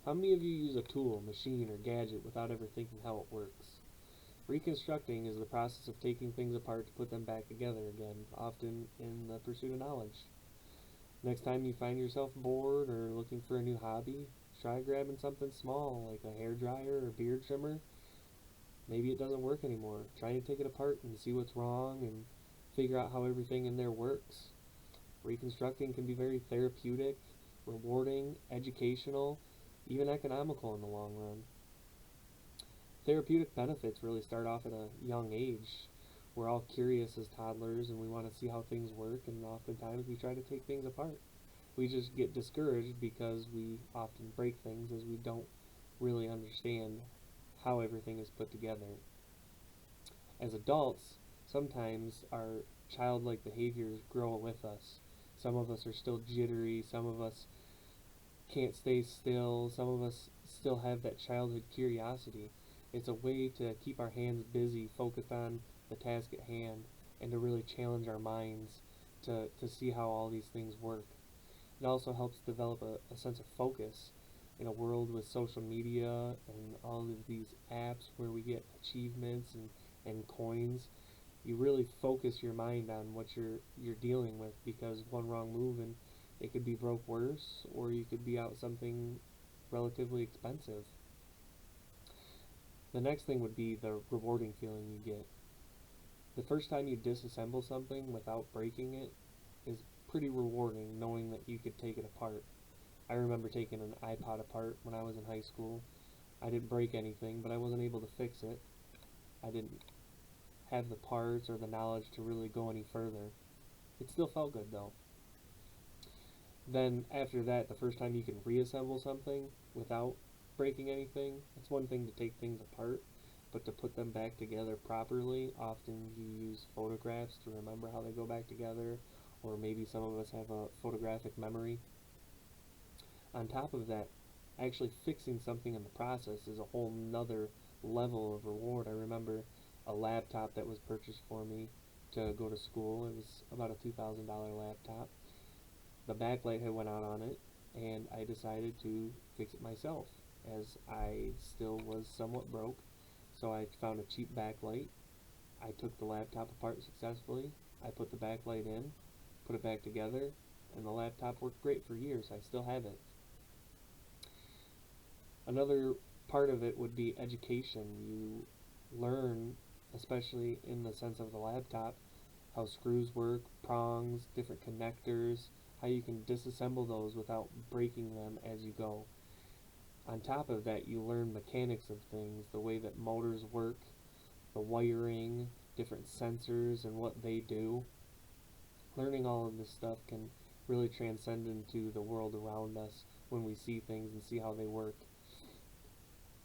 How many of you use a tool, machine, or gadget without ever thinking how it works? Reconstructing is the process of taking things apart to put them back together again, often in the pursuit of knowledge. Next time you find yourself bored or looking for a new hobby, try grabbing something small like a hair dryer or beard trimmer. Maybe it doesn't work anymore. Try to take it apart and see what's wrong and figure out how everything in there works. Reconstructing can be very therapeutic, rewarding, educational, even economical in the long run. Therapeutic benefits really start off at a young age. We're all curious as toddlers and we want to see how things work, and oftentimes we try to take things apart. We just get discouraged because we often break things as we don't really understand how everything is put together. As adults, sometimes our childlike behaviors grow with us. Some of us are still jittery, some of us can't stay still, some of us still have that childhood curiosity. It's a way to keep our hands busy, focused on the task at hand, and to really challenge our minds to see how all these things work. It also helps develop a sense of focus in a world with social media and all of these apps where we get achievements and coins. You really focus your mind on what you're dealing with, because one wrong move and it could be broke worse, or you could be out something relatively expensive. The next thing would be the rewarding feeling you get. The first time you disassemble something without breaking it is pretty rewarding, knowing that you could take it apart. I remember taking an iPod apart when I was in high school. I didn't break anything, but I wasn't able to fix it. I didn't have the parts or the knowledge to really go any further. It still felt good though. Then after that, the first time you can reassemble something without breaking anything, it's one thing to take things apart, but to put them back together properly, often you use photographs to remember how they go back together, or maybe some of us have a photographic memory. On top of that, actually fixing something in the process is a whole nother level of reward. I remember a laptop that was purchased for me to go to school. It was about a $2,000 laptop. The backlight had went out on it, and I decided to fix it myself, as I still was somewhat broke. So I found a cheap backlight. I took the laptop apart successfully. I put the backlight in, put it back together, and the laptop worked great for years. I still have it. Another part of it would be education. You learn, especially in the sense of the laptop, how screws work, prongs, different connectors, how you can disassemble those without breaking them as you go. On top of that, you learn mechanics of things, the way that motors work, the wiring, different sensors, and what they do. Learning all of this stuff can really transcend into the world around us when we see things and see how they work.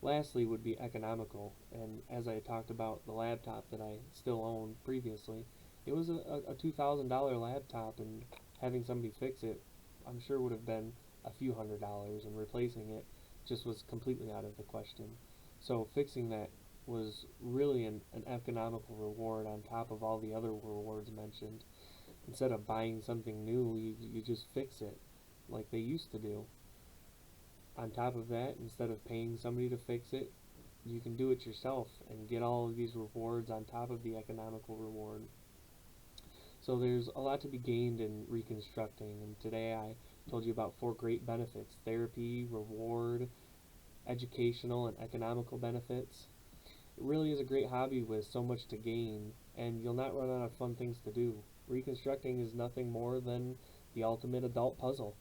Lastly would be economical, and as I talked about the laptop that I still own previously, it was a $2,000 laptop, and having somebody fix it, I'm sure would have been a few $100s, and replacing it just was completely out of the question. So fixing that was really an economical reward on top of all the other rewards mentioned. Instead of buying something new, you just fix it like they used to do. On top of that, instead of paying somebody to fix it, you can do it yourself and get all of these rewards on top of the economical reward. So there's a lot to be gained in reconstructing, and today I told you about four great benefits: therapy, reward, educational, and economical benefits. It really is a great hobby with so much to gain, and you'll not run out of fun things to do. Reconstructing is nothing more than the ultimate adult puzzle.